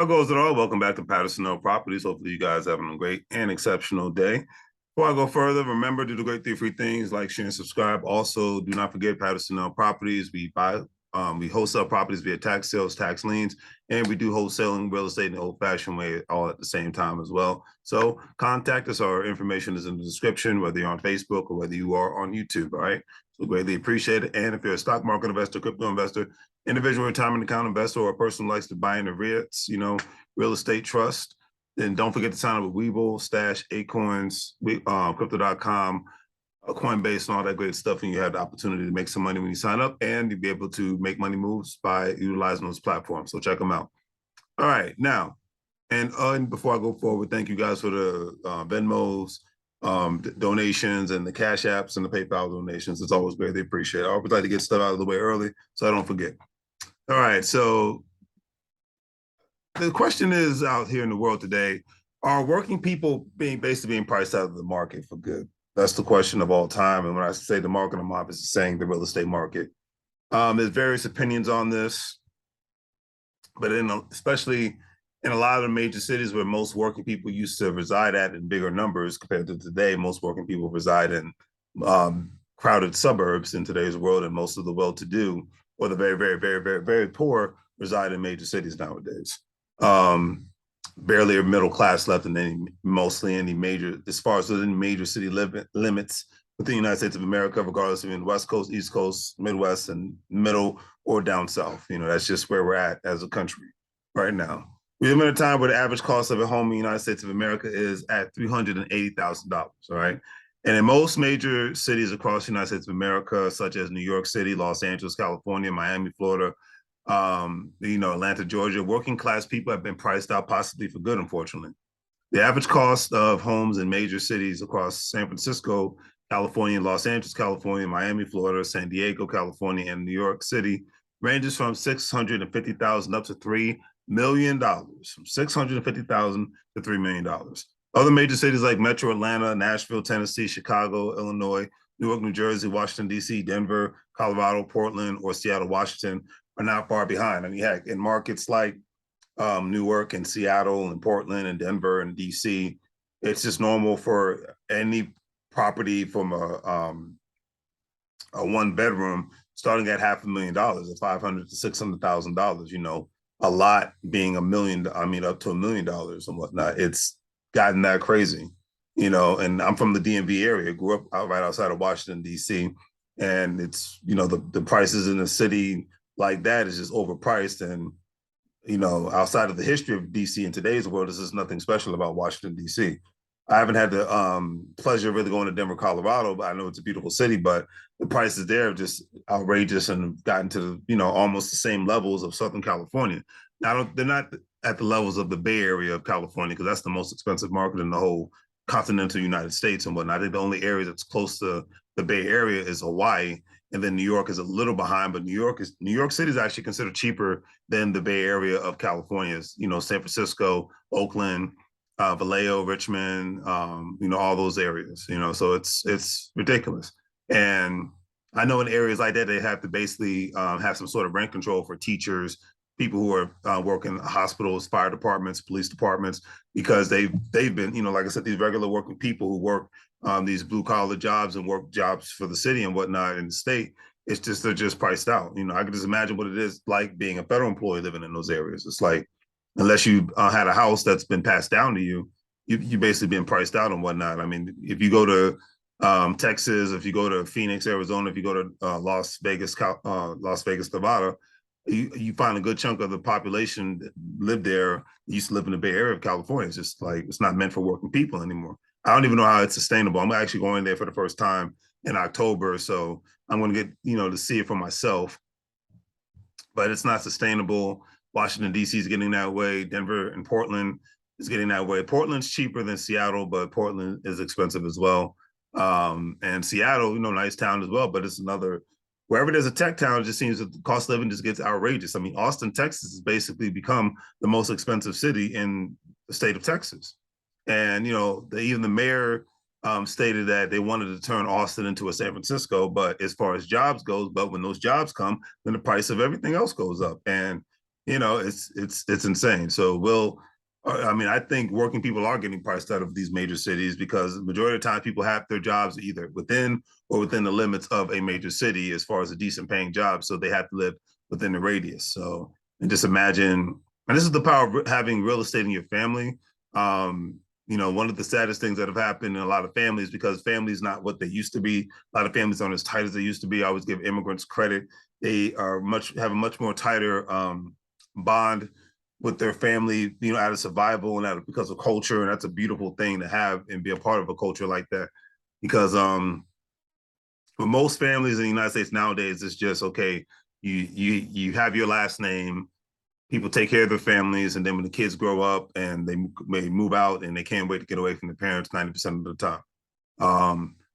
How goes it all? Welcome back to Patterson Properties. Hopefully, you guys are having a great and exceptional day. Before I go further, remember do the great three free things: like, share, and subscribe. Also, do not forget Patterson Properties. We wholesale properties via tax sales, tax liens, and we do wholesaling real estate in the old-fashioned way, all at the same time as well. So, contact us. Our information is in the description, whether you're on Facebook or whether you are on YouTube. All right. So greatly appreciate it. And if you're a stock market investor, crypto investor, individual retirement account investor, or a person who likes to buy into REITs, real estate trust, then don't forget to sign up with WEBULL, Stash, Acorns, Crypto.com, Coinbase, and all that great stuff. And you have the opportunity to make some money when you sign up, and you'll be able to make money moves by utilizing those platforms. So check them out. All right, now, and before I go forward, thank you guys for the Venmos, donations, and the Cash Apps and the PayPal donations. It's always greatly appreciated. I always like to get stuff out of the way early so I don't forget. All right, so the question is out here in the world today, are working people basically being priced out of the market for good? That's the question of all time. And when I say the market, I'm obviously saying the real estate market. There's various opinions on this, but especially in a lot of the major cities where most working people used to reside at in bigger numbers compared to today, most working people reside in crowded suburbs in today's world, and most of the well-to-do or the very, very, very, very, very poor reside in major cities nowadays. Barely a middle class left in mostly any major, as far as any major city limits within the United States of America, regardless of in the West Coast, East Coast, Midwest, and middle or down south. That's just where we're at as a country right now. We live in a time where the average cost of a home in the United States of America is at $380,000. All right. And in most major cities across the United States of America, such as New York City, Los Angeles, California, Miami, Florida, Atlanta, Georgia, working class people have been priced out possibly for good, unfortunately. The average cost of homes in major cities across San Francisco, California, Los Angeles, California, Miami, Florida, San Diego, California, and New York City ranges from $650,000 up to $3 million, from $650,000 to $3 million. Other major cities like Metro Atlanta, Nashville, Tennessee, Chicago, Illinois, Newark, New Jersey, Washington, D.C., Denver, Colorado, Portland, or Seattle, Washington are not far behind. I mean, heck, in markets like Newark and Seattle and Portland and Denver and DC, it's just normal for any property from a one bedroom starting at $500,000, at $500,000 to $600,000. A lot being $1 million. I mean, up to $1 million and whatnot. It's gotten that crazy, And I'm from the DMV area. Grew up right outside of Washington D.C., and it's the prices in the city like that is just overpriced. And outside of the history of DC in today's world, this is nothing special about Washington DC. I haven't had the pleasure of really going to Denver, Colorado, but I know it's a beautiful city. But the prices there are just outrageous and gotten to almost the same levels of Southern California. Now they're not at the levels of the Bay Area of California, because that's the most expensive market in the whole continental United States and whatnot. I think the only area that's close to the Bay Area is Hawaii, and then New York is a little behind. But New York City is actually considered cheaper than the Bay Area of California. San Francisco, Oakland, Vallejo, Richmond, all those areas. So it's ridiculous. And I know in areas like that, they have to basically have some sort of rent control for teachers, people who are working in hospitals, fire departments, police departments, because they've been, like I said, these regular working people who work these blue collar jobs and work jobs for the city and whatnot in the state. It's just they're just priced out. I can just imagine what it is like being a federal employee living in those areas. It's like, unless you had a house that's been passed down to you, you basically been priced out and whatnot. I mean, if you go to Texas, if you go to Phoenix, Arizona, if you go to Las Vegas, Nevada, you find a good chunk of the population that lived there used to live in the Bay Area of California. It's just like it's not meant for working people anymore. I don't even know how it's sustainable. I'm actually going there for the first time in October, so I'm going to get to see it for myself. But it's not sustainable. Washington D.C. is getting that way. Denver and Portland is getting that way. Portland's cheaper than Seattle, but Portland is expensive as well. And Seattle, nice town as well, but it's another. Wherever there's a tech town, it just seems that the cost of living just gets outrageous. I mean, Austin, Texas has basically become the most expensive city in the state of Texas. And, even the mayor stated that they wanted to turn Austin into a San Francisco, but as far as jobs goes, but when those jobs come, then the price of everything else goes up. And it's insane. So I mean, I think working people are getting priced out of these major cities because the majority of the time people have their jobs either within the limits of a major city as far as a decent paying job. So they have to live within the radius. So, and just imagine, and this is the power of having real estate in your family. Um, one of the saddest things that have happened in a lot of families, because families not what they used to be. A lot of families aren't as tight as they used to be. I always give immigrants credit. They have a much more tighter bond with their family, out of survival and because of culture. And that's a beautiful thing to have and be a part of a culture like that. Because for most families in the United States nowadays, it's just okay, you have your last name, people take care of their families, and then when the kids grow up and they may move out and they can't wait to get away from their parents 90% of the time.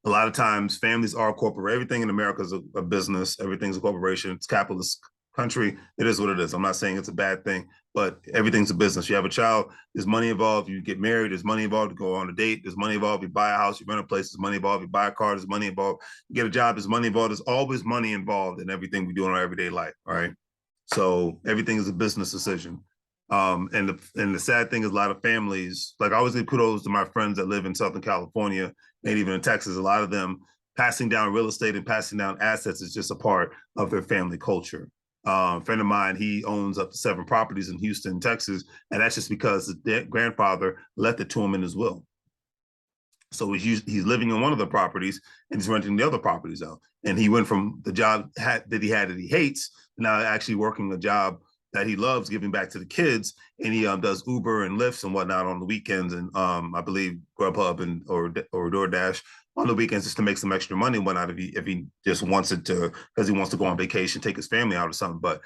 A lot of times families are corporate. Everything in America is a business. Everything's a corporation. It's a capitalist country. It is what it is. I'm not saying it's a bad thing, but everything's a business. You have a child, there's money involved. You get married, there's money involved to go on a date. There's money involved. You buy a house, you rent a place, there's money involved. You buy a car, there's money involved. You get a job, there's money involved. There's always money involved in everything we do in our everyday life. All right. So everything is a business decision. And the sad thing is a lot of families, like I always give kudos to my friends that live in Southern California and even in Texas. A lot of them passing down real estate and passing down assets is just a part of their family culture. A friend of mine, he owns up to 7 properties in Houston, Texas, and that's just because his grandfather left it to him in his will. So he's living in one of the properties and he's renting the other properties out. And he went from the job that he hates now actually working a job that he loves, giving back to the kids. And he does Uber and Lyfts and whatnot on the weekends, and I believe Grubhub or DoorDash on the weekends just to make some extra money and whatnot if he just wants it to, because he wants to go on vacation, take his family out or something. But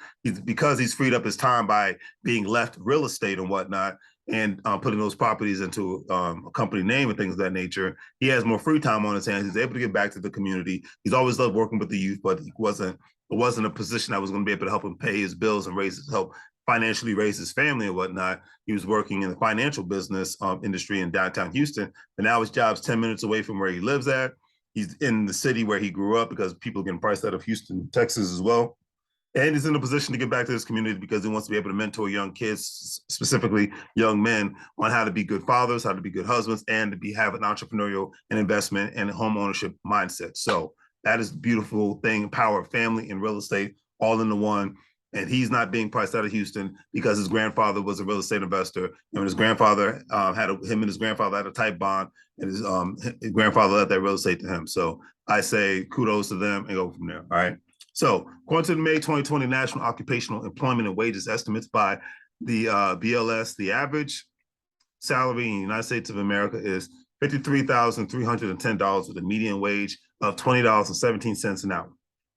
because he's freed up his time by being left real estate and whatnot, and putting those properties into a company name and things of that nature, he has more free time on his hands. He's able to get back to the community. He's always loved working with the youth, but it wasn't a position that was going to be able to help him pay his bills and help financially raise his family and whatnot. He was working in the financial business industry in downtown Houston, and now his job's 10 minutes away from where he lives at. He's in the city where he grew up because people are getting priced out of Houston, Texas as well. And he's in a position to get back to his community because he wants to be able to mentor young kids, specifically young men, on how to be good fathers, how to be good husbands, and to have an entrepreneurial and investment and home ownership mindset. So that is the beautiful thing, power of family and real estate all into one. And he's not being priced out of Houston because his grandfather was a real estate investor. And when his grandfather him and his grandfather had a tight bond, and his grandfather left that real estate to him. So I say kudos to them and go from there. All right. So, according to the May 2020 National Occupational Employment and Wages Estimates by the BLS, the average salary in the United States of America is $53,310 with a median wage of $20.17 an hour.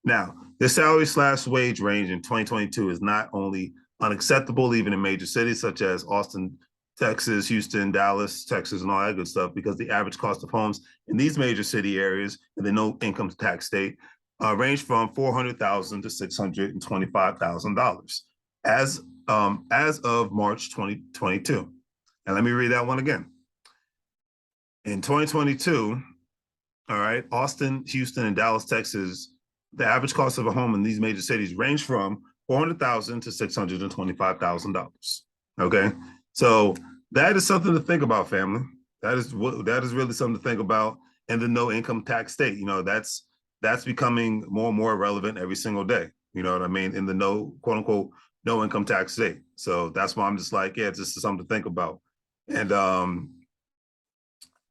Now, this salary/wage range in 2022 is not only unacceptable, even in major cities such as Austin, Texas, Houston, Dallas, Texas, and all that good stuff, because the average cost of homes in these major city areas in the no income tax state range from $400,000 to $625,000 as of March 2022. And let me read that one again. In 2022, all right, Austin, Houston, and Dallas, Texas, the average cost of a home in these major cities range from $400,000 to $625,000. Okay, so that is something to think about, family. That is really something to think about in the no income tax state. That's becoming more and more relevant every single day. You know what I mean? In the quote unquote, no income tax state. So that's why I'm just like, yeah, this is something to think about. And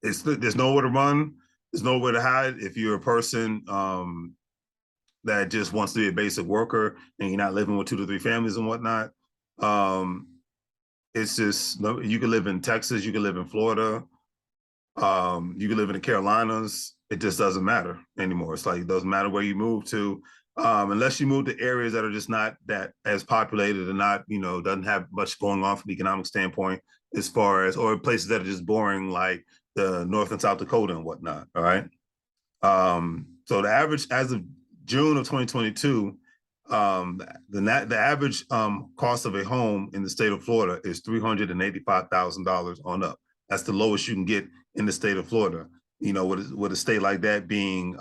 there's nowhere to run. There's nowhere to hide. If you're a person that just wants to be a basic worker and you're not living with 2 to 3 families and whatnot, it's just, you can live in Texas, you can live in Florida, you can live in the Carolinas. It just doesn't matter anymore. It's like, it doesn't matter where you move to, unless you move to areas that are just not that as populated and not, doesn't have much going on from an economic standpoint, as far as, or places that are just boring, like the North and South Dakota and whatnot. All right. So the average as of June of 2022, the average cost of a home in the state of Florida is $385,000 on up. That's the lowest you can get in the state of Florida. With a state like that being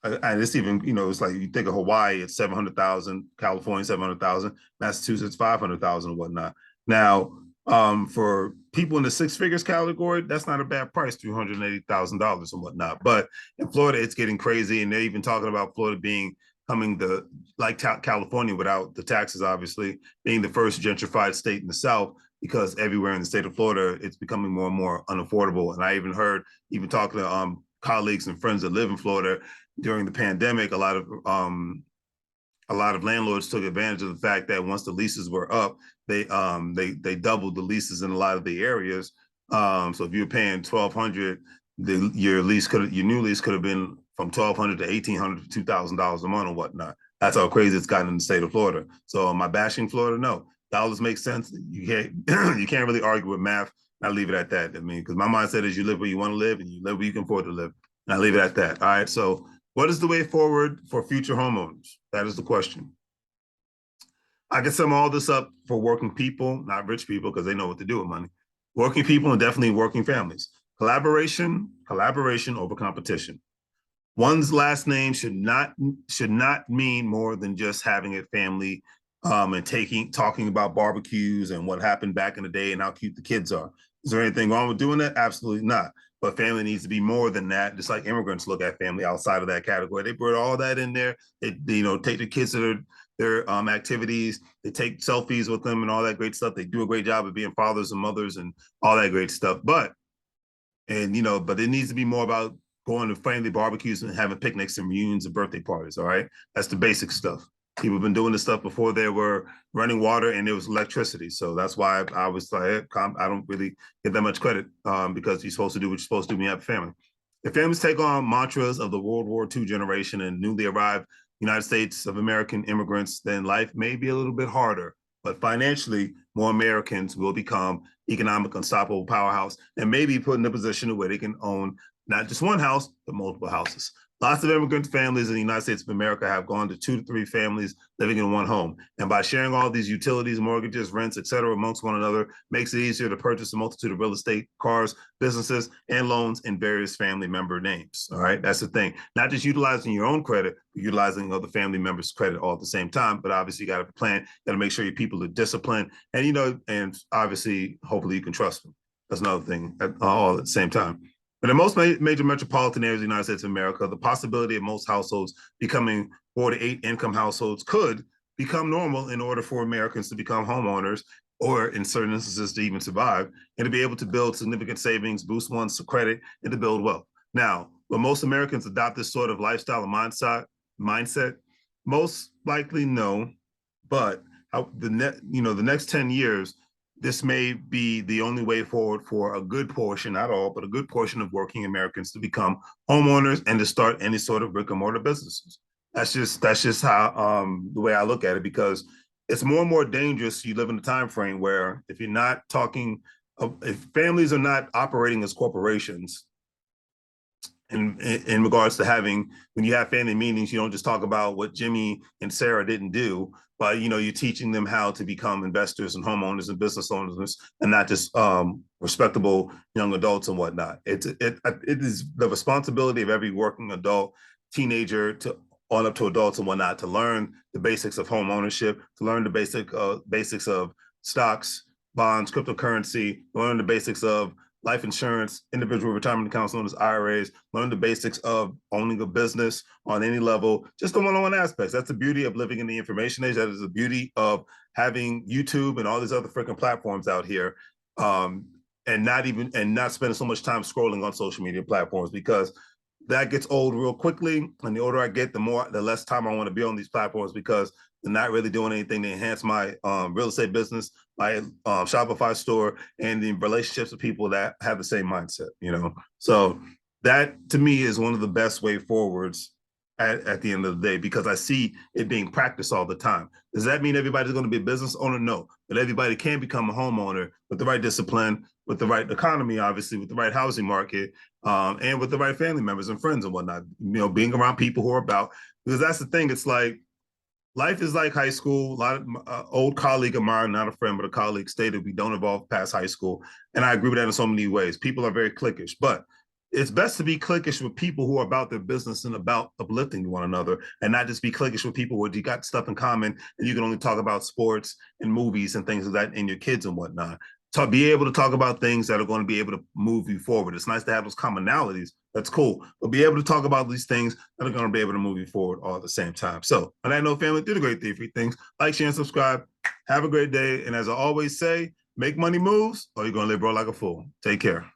And it's even, it's like you think of Hawaii, it's 700,000, California 700,000, Massachusetts 500,000 and whatnot. Now, for people in the six figures category, that's not a bad price, $380,000 and whatnot. But in Florida, it's getting crazy, and they're even talking about Florida coming like California without the taxes, obviously, being the first gentrified state in the South, because everywhere in the state of Florida, it's becoming more and more unaffordable. And I even heard, even talking to colleagues and friends that live in Florida, during the pandemic, a lot of landlords took advantage of the fact that once the leases were up, they doubled the leases in a lot of the areas. So if you're paying $1,200, your new lease could have been from $1,200 to $1,800 to $2,000 a month or whatnot. That's how crazy it's gotten in the state of Florida. So am I bashing Florida? No, dollars make sense. You can't you can't really argue with math. I leave it at that. I mean, because my mindset is you live where you want to live and you live where you can afford to live. And I leave it at that. All right. So what is the way forward for future homeowners? That is the question. I can sum all this up for working people, not rich people, because they know what to do with money. Working people and definitely working families. Collaboration over competition. One's last name should not mean more than just having a family and talking about barbecues and what happened back in the day and how cute the kids are. Is there anything wrong with doing that? Absolutely not. But family needs to be more than that. Just like immigrants look at family outside of that category. They put all that in there. They take the kids to their activities. They take selfies with them and all that great stuff. They do a great job of being fathers and mothers and all that great stuff. But it needs to be more about going to family barbecues and having picnics and reunions and birthday parties. All right, that's the basic stuff. People have been doing this stuff before there were running water and there was electricity. So that's why I was like, I don't really get that much credit because you're supposed to do what you're supposed to do when you have a family. If families take on mantras of the World War II generation and newly arrived United States of American immigrants, then life may be a little bit harder. But financially, more Americans will become economic unstoppable powerhouse and maybe put in a position where they can own not just one house, but multiple houses. Lots of immigrant families in the United States of America have gone to 2 to 3 families living in one home. And by sharing all these utilities, mortgages, rents, et cetera, amongst one another, makes it easier to purchase a multitude of real estate, cars, businesses, and loans in various family member names. All right, that's the thing. Not just utilizing your own credit, but utilizing other family members' credit all at the same time. But obviously, you got to plan, got to make sure your people are disciplined. And, and obviously, hopefully you can trust them. That's another thing, all at the same time. But in most major metropolitan areas of the United States of America, the possibility of most households becoming 4 to 8 income households could become normal in order for Americans to become homeowners, or in certain instances to even survive, and to be able to build significant savings, boost one's credit, and to build wealth. Now, will most Americans adopt this sort of lifestyle and mindset? Most likely no, but the next 10 years, this may be the only way forward for a good portion, not all, but a good portion of working Americans to become homeowners and to start any sort of brick and mortar businesses. That's just how the way I look at it, because it's more and more dangerous. You live in a time frame where if you're not talking, if families are not operating as corporations, in regards to having, when you have family meetings, you don't just talk about what Jimmy and Sarah didn't do, but you're teaching them how to become investors and homeowners and business owners, and not just respectable young adults and whatnot. It is the responsibility of every working adult, teenager to on up to adults and whatnot, to learn the basics of home ownership, to learn the basics of stocks, bonds, cryptocurrency, learn the basics of life insurance, individual retirement accounts known as IRAs, learn the basics of owning a business on any level, just the one-on-one aspects. That's the beauty of living in the information age. That is the beauty of having YouTube and all these other freaking platforms out here, and not spending so much time scrolling on social media platforms, because that gets old real quickly. And the older I get, the less time I want to be on these platforms, because they're not really doing anything to enhance my real estate business, my Shopify store, and the relationships with people that have the same mindset, So that, to me, is one of the best way forwards at the end of the day, because I see it being practiced all the time. Does that mean everybody's going to be a business owner? No, but everybody can become a homeowner with the right discipline, with the right economy, obviously, with the right housing market, and with the right family members and friends and whatnot. Being around people who are about, because that's the thing. It's like, life is like high school. A lot of old colleague of mine, not a friend, but a colleague, stated we don't evolve past high school. And I agree with that in so many ways. People are very cliquish, but it's best to be cliquish with people who are about their business and about uplifting one another, and not just be cliquish with people where you got stuff in common and you can only talk about sports and movies and things like that and your kids and whatnot. To be able to talk about things that are going to be able to move you forward. It's nice to have those commonalities. That's cool. But be able to talk about these things that are going to be able to move you forward all at the same time. So on that note, family, do the great thing, free things. Like, share, and subscribe. Have a great day. And as I always say, make money moves or you're going to live, bro, like a fool. Take care.